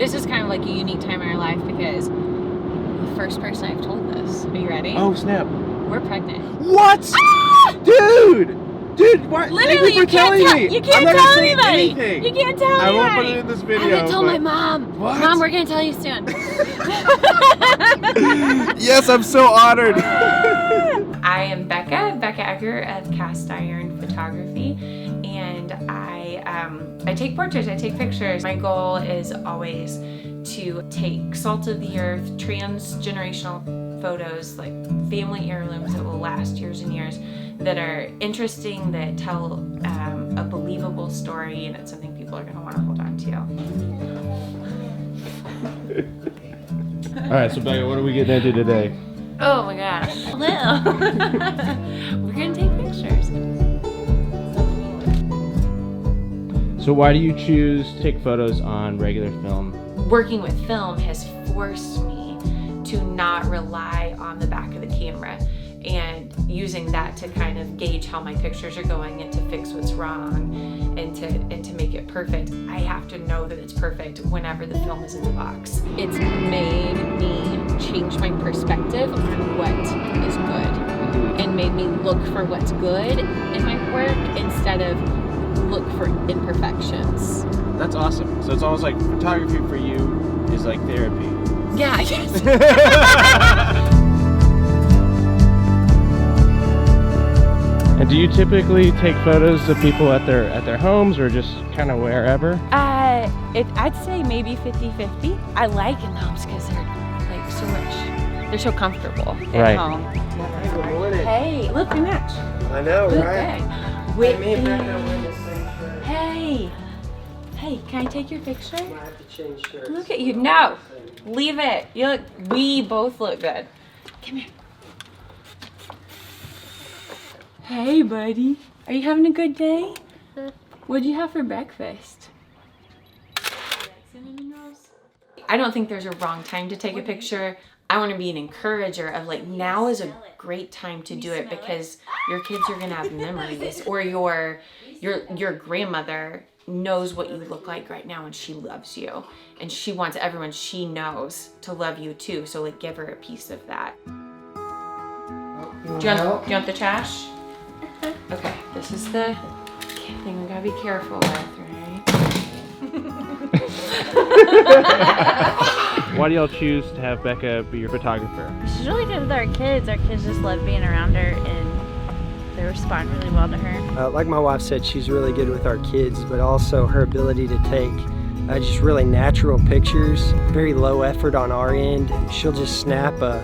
This is kind of like a unique time in our life because the first person I've told this. Are you ready? Oh, snap. We're pregnant. What? Ah! Dude, what? Literally, Thank you for telling me. You can't I'm not tell gonna say anybody. anything. You can't tell I anybody. won't put it in this video. I haven't told my mom. What? Mom, we're gonna tell you soon. Yes, I'm so honored. I am Becca Egger of Cast Iron Photography, and I take portraits, I take pictures. My goal is always to take salt of the earth, transgenerational photos, like family heirlooms that will last years and years, that are interesting, that tell a believable story, and it's something people are going to want to hold on to. All right, so Becca, what are we getting into today? Oh my gosh. Hello. We're going to take pictures. So why do you choose to take photos on regular film? Working with film has forced me to not rely on the back of the camera, and using that to kind of gauge how my pictures are going and to fix what's wrong and to make it perfect. I have to know that it's perfect whenever the film is in the box. It's made me change my perspective on what is good and made me look for what's good in my work instead of look for imperfections. That's awesome. So it's almost like photography for you is like therapy. Yeah, I guess. And do you typically take photos of people at their homes or just kind of wherever? I'd say maybe 50-50. I like in homes because they're like so much. They're so comfortable Right. at home. Hey, good morning. Hey, look, we match. I know, right? Okay. Me and Becca are wearing the same shirt. Hey, can I take your picture? I have to change shirts. Look at you. No, leave it. We both look good. Come here. Hey, buddy. Are you having a good day? What'd you have for breakfast? Cinnamon rolls. I don't think there's a wrong time to take a picture. I want to be an encourager of like, now is a great time to do it because your kids are gonna have memories, or your grandmother knows what you look like right now and she loves you and she wants everyone she knows to love you too. So like, give her a piece of that. Do you want the trash? Okay, this is the thing we gotta be careful with, right? Why do y'all choose to have Becca be your photographer? She's really good with our kids. Our kids just love being around her, and they respond really well to her. Like my wife said, she's really good with our kids, but also her ability to take just really natural pictures, very low effort on our end. She'll just snap a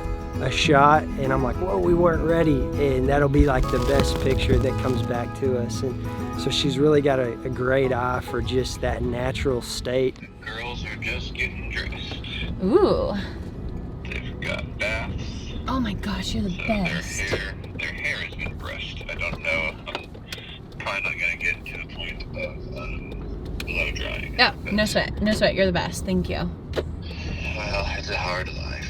shot, and I'm like, whoa, we weren't ready, and that'll be like the best picture that comes back to us. And so she's really got a great eye for just that natural state. Girls are just getting dressed. Ooh. They've got baths. Oh my gosh, you're the So best. their hair has been brushed. I don't know. I'm probably not gonna get to the point of blow drying. Oh, no sweat. You're the best. Thank you. Well, it's a hard life.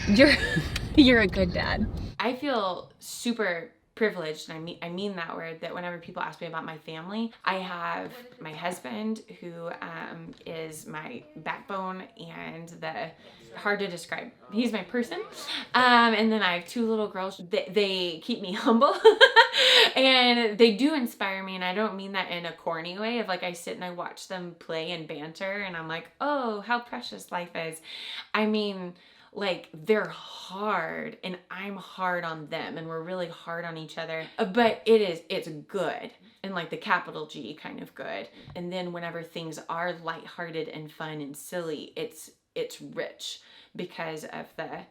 You're a good dad. I feel super privileged, and I mean that word, that whenever people ask me about my family, I have my husband who is my backbone and the hard to describe. He's my person. And then I have two little girls. They keep me humble and they do inspire me. And I don't mean that in a corny way of like, I sit and I watch them play and banter and I'm like, oh, how precious life is. I mean, like, they're hard and I'm hard on them and we're really hard on each other, but it's good, and like the capital G kind of good. And then whenever things are lighthearted and fun and silly, it's rich because of the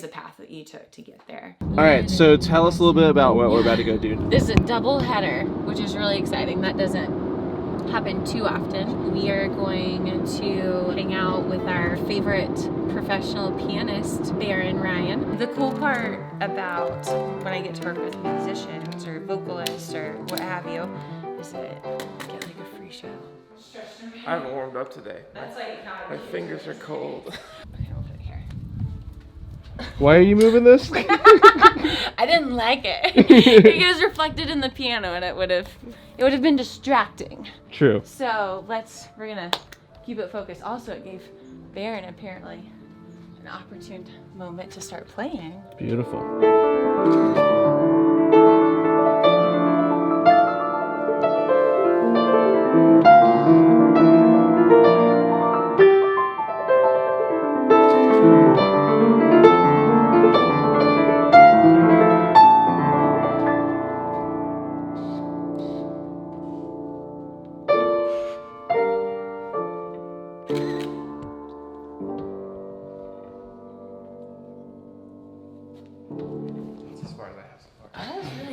path that you took to get there. All right, so tell us a little bit about what we're about to go do. This is a double header, which is really exciting. That doesn't happen too often. We are going to hang out with our favorite professional pianist, Barron Ryan. The cool part about when I get to work with musicians or vocalists or what have you is that I get like a free show. I haven't warmed up today. That's like how My fingers are cold. Okay, we'll put it here. Why are you moving this? I didn't like it. It was reflected in the piano and it would have been distracting. True. So we're gonna keep it focused. Also, it gave Barron apparently an opportune moment to start playing. Beautiful.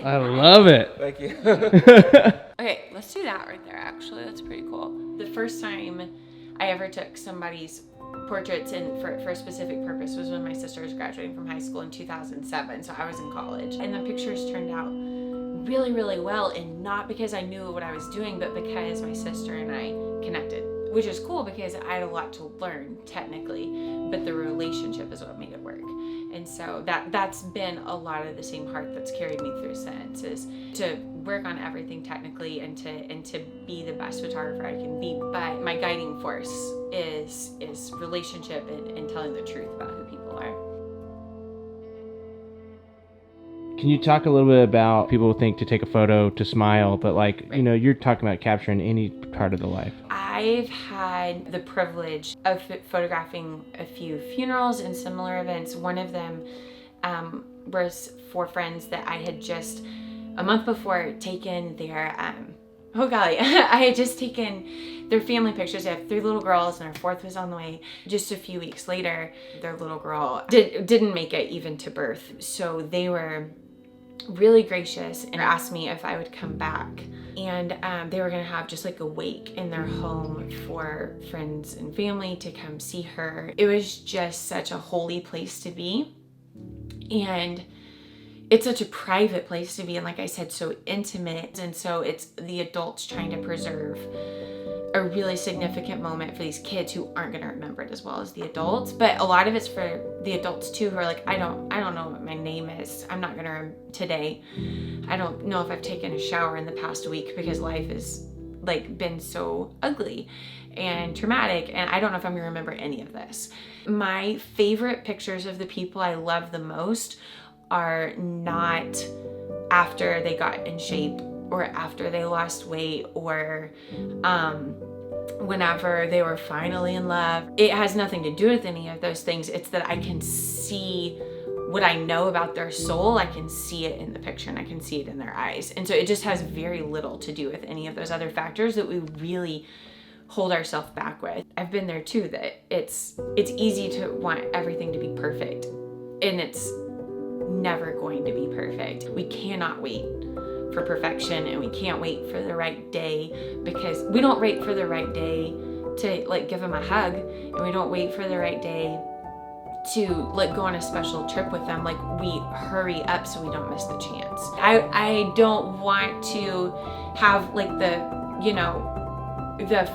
I love it. Thank you. Okay, let's do that right there, actually. That's pretty cool. The first time I ever took somebody's portraits in for a specific purpose was when my sister was graduating from high school in 2007, so I was in college. And the pictures turned out really, really well, and not because I knew what I was doing, but because my sister and I connected, which is cool because I had a lot to learn technically, but the relationship is what made it work. And so that's been a lot of the same heart that's carried me through since, is to work on everything technically and to be the best photographer I can be. But my guiding force is relationship and telling the truth about who people are. Can you talk a little bit about, people think to take a photo to smile, but like, you know, you're talking about capturing any part of the life. I've had the privilege of photographing a few funerals and similar events. One of them was for friends that I had just a month before taken their, I had just taken their family pictures. They have 3 little girls and our 4th was on the way. Just a few weeks later, their little girl didn't make it even to birth. So they were really gracious and asked me if I would come back. And they were gonna have just like a wake in their home for friends and family to come see her. It was just such a holy place to be. And it's such a private place to be, and like I said, so intimate. And so it's the adults trying to preserve a really significant moment for these kids who aren't going to remember it as well as the adults. But a lot of it's for the adults too, who are like, I don't know what my name is. I'm not going to today. I don't know if I've taken a shower in the past week because life has like been so ugly and traumatic, and I don't know if I'm going to remember any of this. My favorite pictures of the people I love the most are not after they got in shape or after they lost weight or whenever they were finally in love. It has nothing to do with any of those things. It's that I can see what I know about their soul. I can see it in the picture and I can see it in their eyes. And so it just has very little to do with any of those other factors that we really hold ourselves back with. I've been there too, that it's easy to want everything to be perfect, and it's never going to be perfect. We cannot wait for perfection, and we can't wait for the right day, because we don't wait for the right day to like give them a hug, and we don't wait for the right day to like go on a special trip with them. Like, we hurry up so we don't miss the chance. I don't want to have like the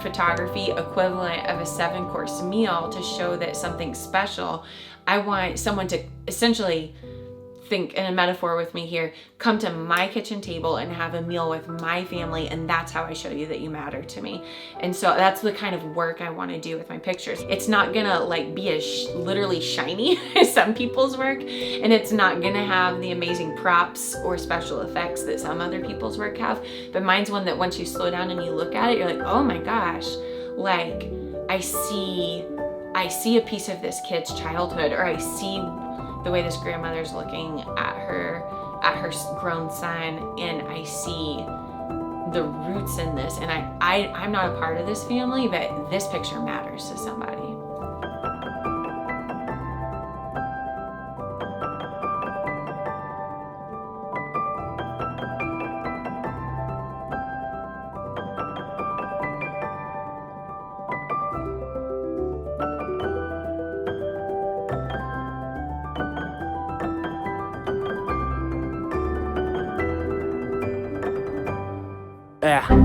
photography equivalent of a 7-course meal to show that something's special. I want someone to essentially, think in a metaphor with me here, come to my kitchen table and have a meal with my family, and that's how I show you that you matter to me. And so that's the kind of work I want to do with my pictures. It's not gonna like be as literally shiny as some people's work, and it's not gonna have the amazing props or special effects that some other people's work have, but mine's one that once you slow down and you look at it, you're like, oh my gosh, like I see a piece of this kid's childhood, or I see the way this grandmother's looking at her grown son, and I see the roots in this, and I'm not a part of this family, but this picture matters to somebody. Yeah.